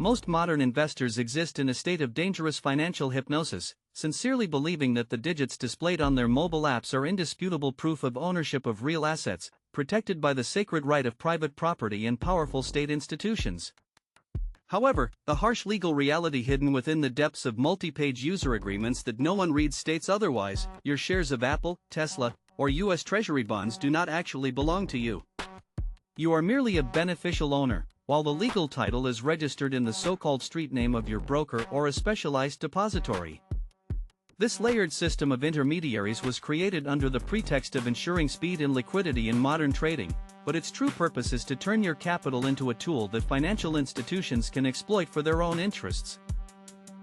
Most modern investors exist in a state of dangerous financial hypnosis, sincerely believing that the digits displayed on their mobile apps are indisputable proof of ownership of real assets, protected by the sacred right of private property and powerful state institutions. However, the harsh legal reality hidden within the depths of multi-page user agreements that no one reads states otherwise. Your shares of Apple, Tesla, or U.S. Treasury bonds do not actually belong to you. You are merely a beneficial owner, while the legal title is registered in the so-called street name of your broker or a specialized depository. This layered system of intermediaries was created under the pretext of ensuring speed and liquidity in modern trading, but its true purpose is to turn your capital into a tool that financial institutions can exploit for their own interests.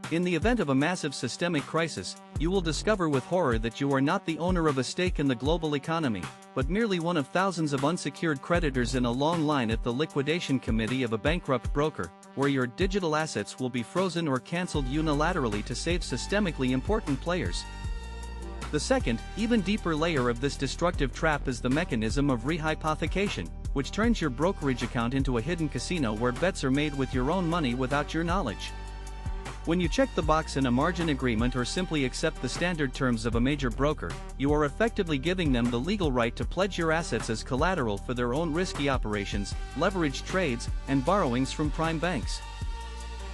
In the event of a massive systemic crisis, you will discover with horror that you are not the owner of a stake in the global economy, but merely one of thousands of unsecured creditors in a long line at the liquidation committee of a bankrupt broker, where your digital assets will be frozen or cancelled unilaterally to save systemically important players. The second, even deeper layer of this destructive trap is the mechanism of rehypothecation, which turns your brokerage account into a hidden casino where bets are made with your own money without your knowledge. When you check the box in a margin agreement or simply accept the standard terms of a major broker, you are effectively giving them the legal right to pledge your assets as collateral for their own risky operations, leveraged trades, and borrowings from prime banks.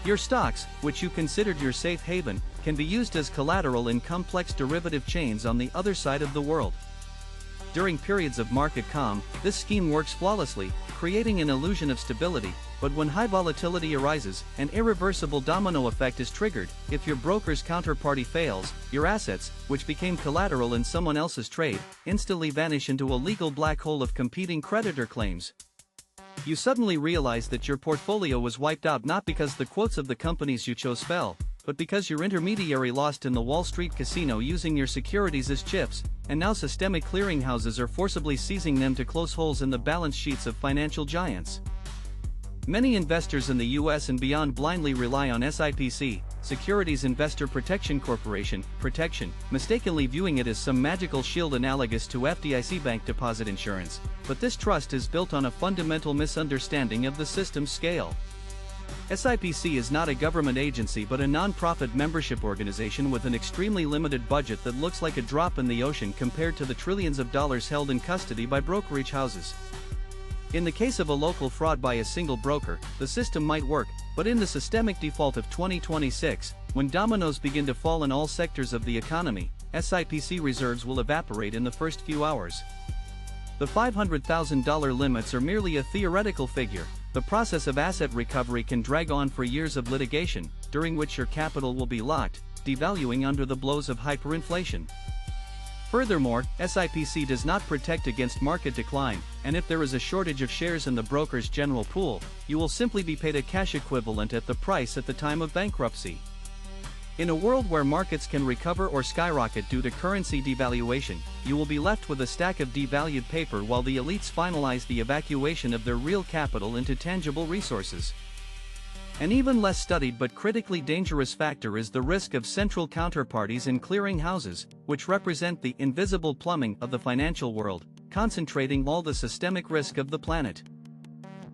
Your stocks, which you considered your safe haven, can be used as collateral in complex derivative chains on the other side of the world. During periods of market calm, this scheme works flawlessly, creating an illusion of stability, but when high volatility arises, an irreversible domino effect is triggered. If your broker's counterparty fails, your assets, which became collateral in someone else's trade, instantly vanish into a legal black hole of competing creditor claims. You suddenly realize that your portfolio was wiped out not because the quotes of the companies you chose fell, but because your intermediary lost in the Wall Street casino using your securities as chips, and now systemic clearinghouses are forcibly seizing them to close holes in the balance sheets of financial giants. Many investors in the US and beyond blindly rely on SIPC, Securities Investor Protection Corporation, protection, mistakenly viewing it as some magical shield analogous to FDIC bank deposit insurance, but this trust is built on a fundamental misunderstanding of the system's scale. SIPC is not a government agency but a non-profit membership organization with an extremely limited budget that looks like a drop in the ocean compared to the trillions of dollars held in custody by brokerage houses. In the case of a local fraud by a single broker, the system might work, but in the systemic default of 2026, when dominoes begin to fall in all sectors of the economy, SIPC reserves will evaporate in the first few hours. The $500,000 limits are merely a theoretical figure. The process of asset recovery can drag on for years of litigation, during which your capital will be locked, devaluing under the blows of hyperinflation. Furthermore, SIPC does not protect against market decline, and if there is a shortage of shares in the broker's general pool, you will simply be paid a cash equivalent at the price at the time of bankruptcy. In a world where markets can recover or skyrocket due to currency devaluation, you will be left with a stack of devalued paper while the elites finalize the evacuation of their real capital into tangible resources. An even less studied but critically dangerous factor is the risk of central counterparties in clearing houses, which represent the invisible plumbing of the financial world, concentrating all the systemic risk of the planet.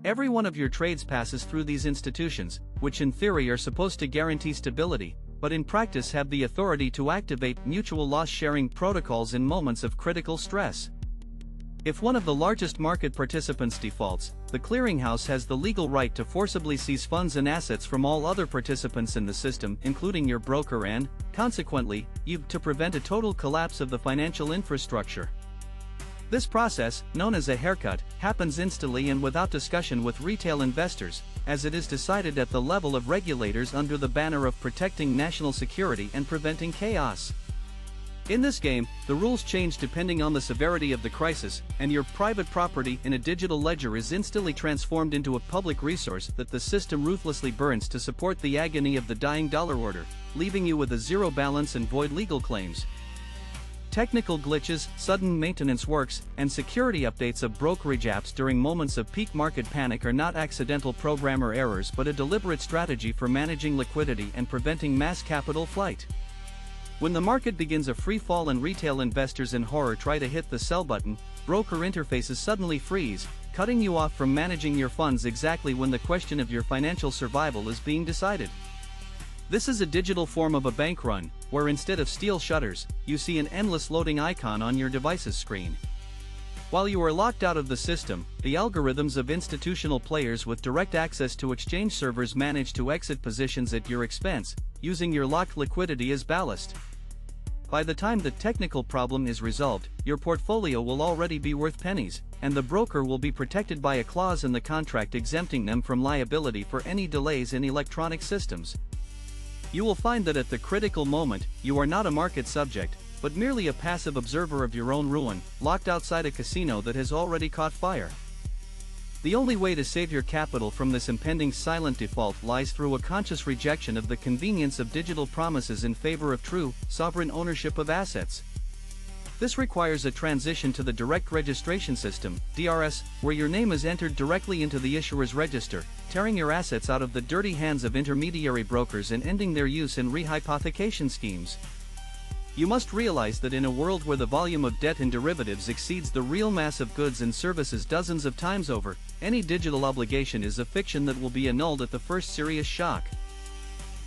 Every one of your trades passes through these institutions, which in theory are supposed to guarantee stability, but in practice have the authority to activate mutual loss-sharing protocols in moments of critical stress. If one of the largest market participants defaults, the clearinghouse has the legal right to forcibly seize funds and assets from all other participants in the system, including your broker and, consequently, you, to prevent a total collapse of the financial infrastructure. This process, known as a haircut, happens instantly and without discussion with retail investors, as it is decided at the level of regulators under the banner of protecting national security and preventing chaos. In this game, the rules change depending on the severity of the crisis, and your private property in a digital ledger is instantly transformed into a public resource that the system ruthlessly burns to support the agony of the dying dollar order, leaving you with a zero balance and void legal claims. Technical glitches, sudden maintenance works, and security updates of brokerage apps during moments of peak market panic are not accidental programmer errors but a deliberate strategy for managing liquidity and preventing mass capital flight. When the market begins a free fall and retail investors in horror try to hit the sell button, broker interfaces suddenly freeze, cutting you off from managing your funds exactly when the question of your financial survival is being decided. This is a digital form of a bank run, where instead of steel shutters, you see an endless loading icon on your device's screen. While you are locked out of the system, the algorithms of institutional players with direct access to exchange servers manage to exit positions at your expense, using your locked liquidity as ballast. By the time the technical problem is resolved, your portfolio will already be worth pennies, and the broker will be protected by a clause in the contract exempting them from liability for any delays in electronic systems. You will find that at the critical moment, you are not a market subject, but merely a passive observer of your own ruin, locked outside a casino that has already caught fire. The only way to save your capital from this impending silent default lies through a conscious rejection of the convenience of digital promises in favor of true, sovereign ownership of assets. This requires a transition to the direct registration system, DRS, where your name is entered directly into the issuer's register, tearing your assets out of the dirty hands of intermediary brokers and ending their use in rehypothecation schemes. You must realize that in a world where the volume of debt and derivatives exceeds the real mass of goods and services dozens of times over, any digital obligation is a fiction that will be annulled at the first serious shock.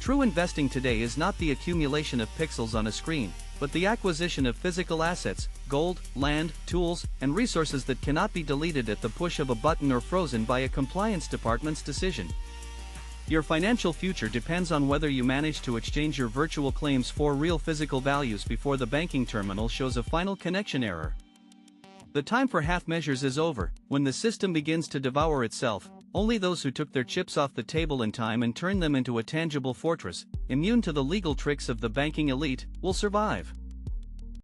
True investing today is not the accumulation of pixels on a screen, but the acquisition of physical assets, gold, land, tools, and resources that cannot be deleted at the push of a button or frozen by a compliance department's decision. Your financial future depends on whether you manage to exchange your virtual claims for real physical values before the banking terminal shows a final connection error. The time for half measures is over. When the system begins to devour itself, only those who took their chips off the table in time and turned them into a tangible fortress, immune to the legal tricks of the banking elite, will survive.